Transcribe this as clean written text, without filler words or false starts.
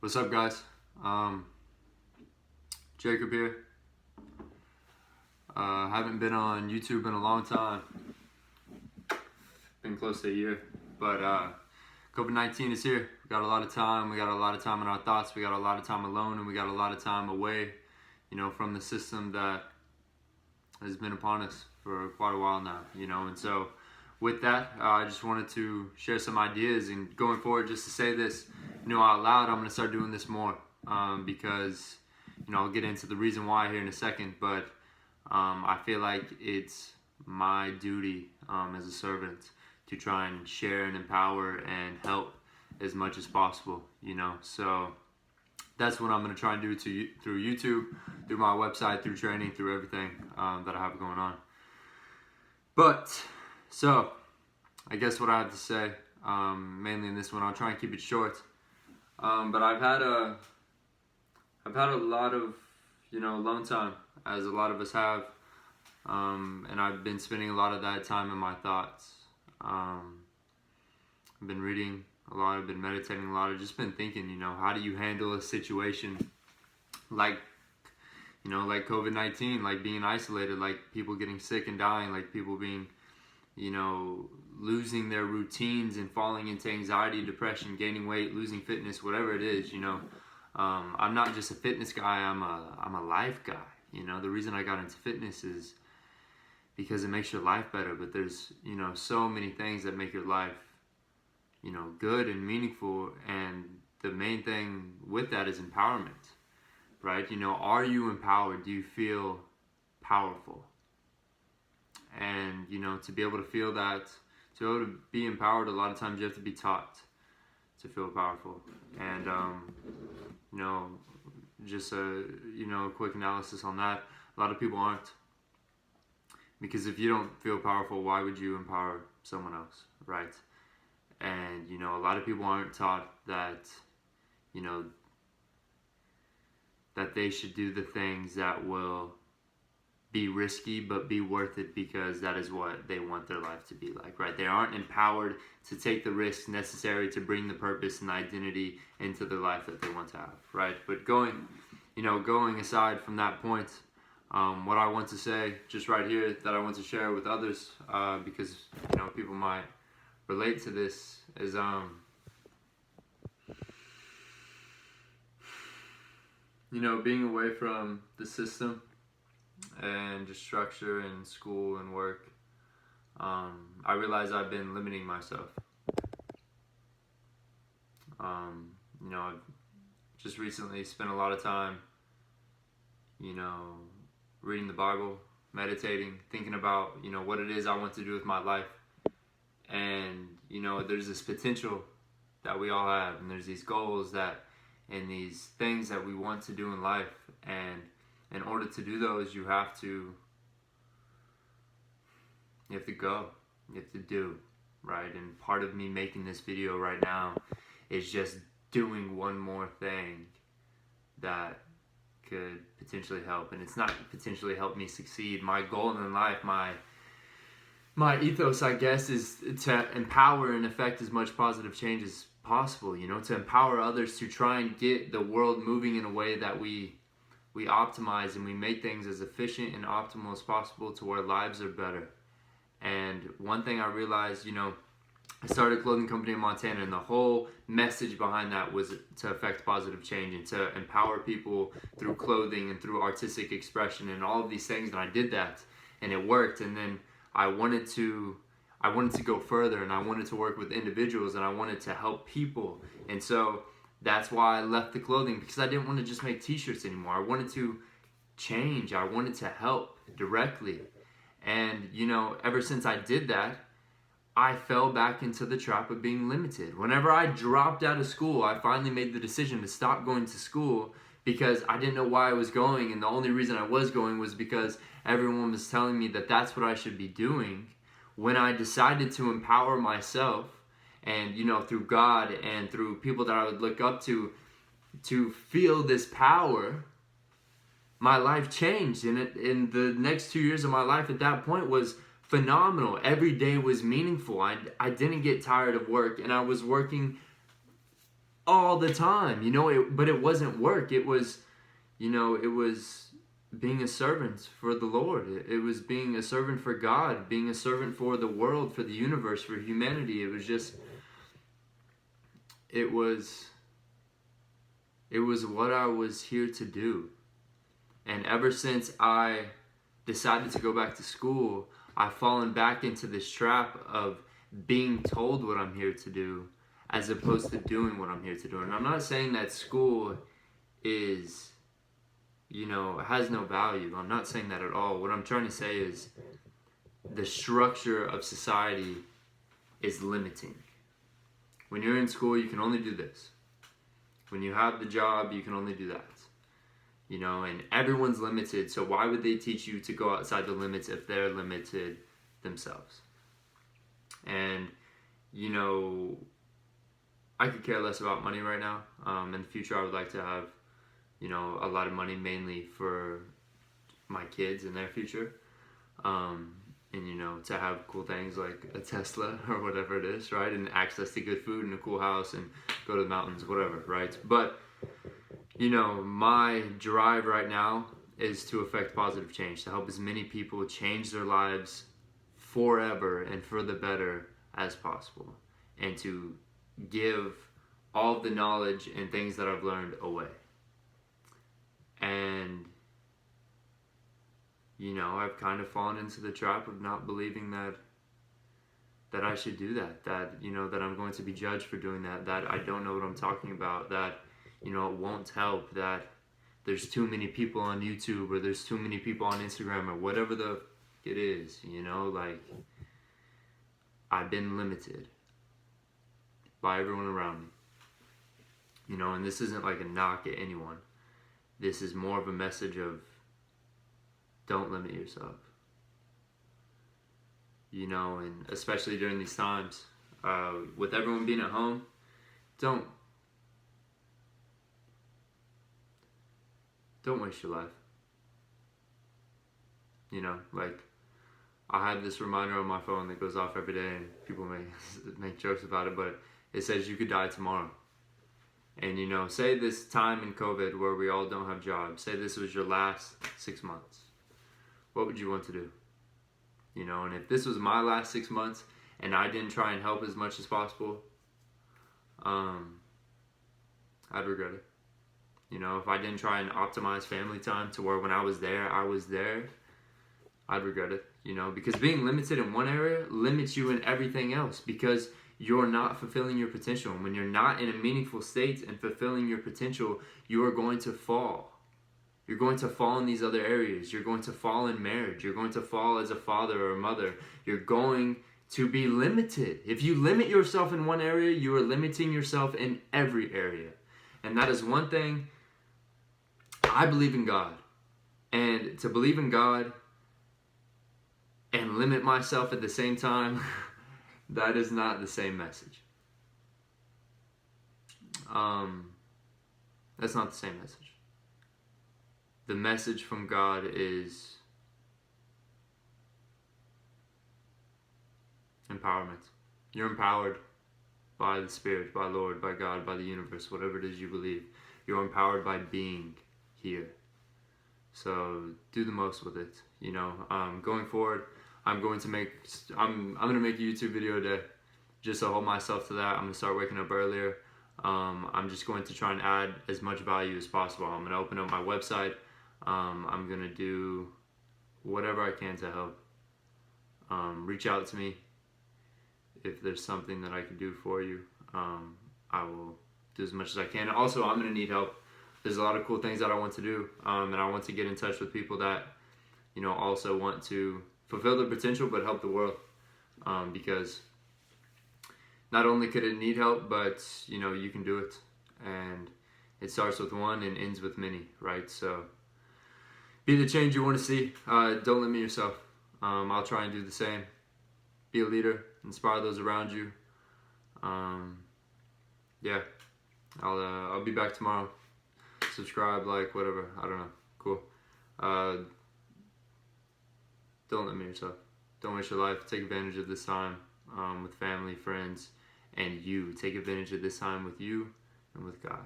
What's up, guys? Jacob here. Haven't been on YouTube in a long time. Been close to a year, but COVID-19 is here. We got a lot of time. We got a lot of time in our thoughts. We got a lot of time alone, and we got a lot of time away, from the system that has been upon us for quite a while now. And so with that, I just wanted to share some ideas, and going forward, just to say this, out loud, I'm gonna start doing this more because I'll get into the reason why here in a second, but I feel like it's my duty as a servant to try and share and empower and help as much as possible, so that's what I'm going to try and do through YouTube, through my website, through training, through everything that I have going on. But so I guess what I have to say, mainly in this one, I'll try and keep it short, but I've had a lot of alone time, as a lot of us have, and I've been spending a lot of that time in my thoughts. I've been reading a lot, I've been meditating a lot, I've just been thinking, how do you handle a situation like COVID-19, like being isolated, like people getting sick and dying, like people being, losing their routines and falling into anxiety, depression, gaining weight, losing fitness, whatever it is, I'm not just a fitness guy, I'm a life guy. The reason I got into fitness is because it makes your life better, but there's, so many things that make your life, good and meaningful, and the main thing with that is empowerment, right? Are you empowered? Do you feel powerful? And, to be able to feel that, to be able to be empowered, a lot of times you have to be taught to feel powerful. And, just a quick analysis on that, a lot of people aren't, because if you don't feel powerful, why would you empower someone else, right? And a lot of people aren't taught that that they should do the things that will be risky but be worth it, because that is what they want their life to be like, right? They aren't empowered to take the risks necessary to bring the purpose and identity into the life that they want to have, right? But going aside from that point, what I want to say just right here that I want to share with others, because people might relate to this, is being away from the system and just structure and school and work, I realize I've been limiting myself. I've just recently spent a lot of time, reading the Bible, meditating, thinking about, what it is I want to do with my life. And, there's this potential that we all have, and there's these goals and these things that we want to do in life. And in order to do those, you have to go, you have to do, right? And part of me making this video right now is just doing one more thing that could potentially help. And it's not potentially help me succeed. My goal in life, my ethos, I guess, is to empower and affect as much positive change as possible, to empower others to try and get the world moving in a way that we optimize and we make things as efficient and optimal as possible to where lives are better. And one thing I realized, I started a clothing company in Montana, and the whole message behind that was to affect positive change and to empower people through clothing and through artistic expression and all of these things. And I did that, and it worked. And then I wanted to go further, and I wanted to work with individuals, and I wanted to help people. And so that's why I left the clothing, because I didn't want to just make t-shirts anymore. I wanted to change. I wanted to help directly. And, ever since I did that, I fell back into the trap of being limited. Whenever I dropped out of school, I finally made the decision to stop going to school, because I didn't know why I was going. And the only reason I was going was because everyone was telling me that that's what I should be doing. When I decided to empower myself, and through God and through people that I would look up to feel this power, my life changed. And in the next 2 years of my life at that point was phenomenal. Every day was meaningful. I didn't get tired of work, and I was working all the time, you know, but it wasn't work. It was, you know, it was being a servant for the Lord. It was being a servant for God, being a servant for the world, for the universe, for humanity. It was just, it was, it was what I was here to do. And ever since I decided to go back to school, I've fallen back into this trap of being told what I'm here to do as opposed to doing what I'm here to do. And I'm not saying that school is, you know, has no value. I'm not saying that at all. What I'm trying to say is the structure of society is limiting. When you're in school, you can only do this. When you have the job, you can only do that. You know, and everyone's limited, so why would they teach you to go outside the limits if they're limited themselves? And, you know, I could care less about money right now. In the future, I would like to have, you know, a lot of money, mainly for my kids and their future. And, you know, to have cool things like a Tesla or whatever it is, right? And access to good food and a cool house and go to the mountains, whatever, right? But, you know, my drive right now is to affect positive change, to help as many people change their lives forever and for the better as possible, and to give all of the knowledge and things that I've learned away. And, you know, I've kind of fallen into the trap of not believing that I should do that, you know, that I'm going to be judged for doing that I don't know what I'm talking about, that, you know, it won't help, that there's too many people on YouTube, or there's too many people on Instagram, or whatever it is, you know, like, I've been limited by everyone around me, you know, and this isn't like a knock at anyone. This is more of a message of, don't limit yourself, you know, and especially during these times, with everyone being at home, don't waste your life. You know, like, I have this reminder on my phone that goes off every day, and people may make jokes about it, but it says you could die tomorrow. And, you know, say this time in COVID where we all don't have jobs, say this was your last 6 months. What would you want to do? You know, and if this was my last 6 months and I didn't try and help as much as possible, I'd regret it. You know, if I didn't try and optimize family time to where when I was there, I'd regret it. You know, because being limited in one area limits you in everything else, because you're not fulfilling your potential. And when you're not in a meaningful state and fulfilling your potential, you are going to fall. You're going to fall in these other areas. You're going to fall in marriage. You're going to fall as a father or a mother. You're going to be limited. If you limit yourself in one area, you are limiting yourself in every area. And that is one thing. I believe in God. And to believe in God and limit myself at the same time, that is not the same message. That's not the same message. The message from God is empowerment. You're empowered by the Spirit, by Lord, by God, by the universe, whatever it is you believe. You're empowered by being here. So do the most with it. You know, going forward, I'm going to make a YouTube video a day, just to hold myself to that. I'm gonna start waking up earlier. I'm just going to try and add as much value as possible. I'm gonna open up my website. I'm gonna do whatever I can to help. Reach out to me if there's something that I can do for you. I will do as much as I can. Also, I'm gonna need help. There's a lot of cool things that I want to do, and I want to get in touch with people that, you know, also want to fulfill their potential but help the world, because not only could it need help, but, you know, you can do it, and it starts with one and ends with many, right? So be the change you want to see. Don't limit yourself. I'll try and do the same. Be a leader, inspire those around you. Yeah, I'll be back tomorrow. Subscribe, like, whatever, I don't know. Cool. Don't limit yourself. Don't waste your life. Take advantage of this time with family, friends, and you. Take advantage of this time with you and with God.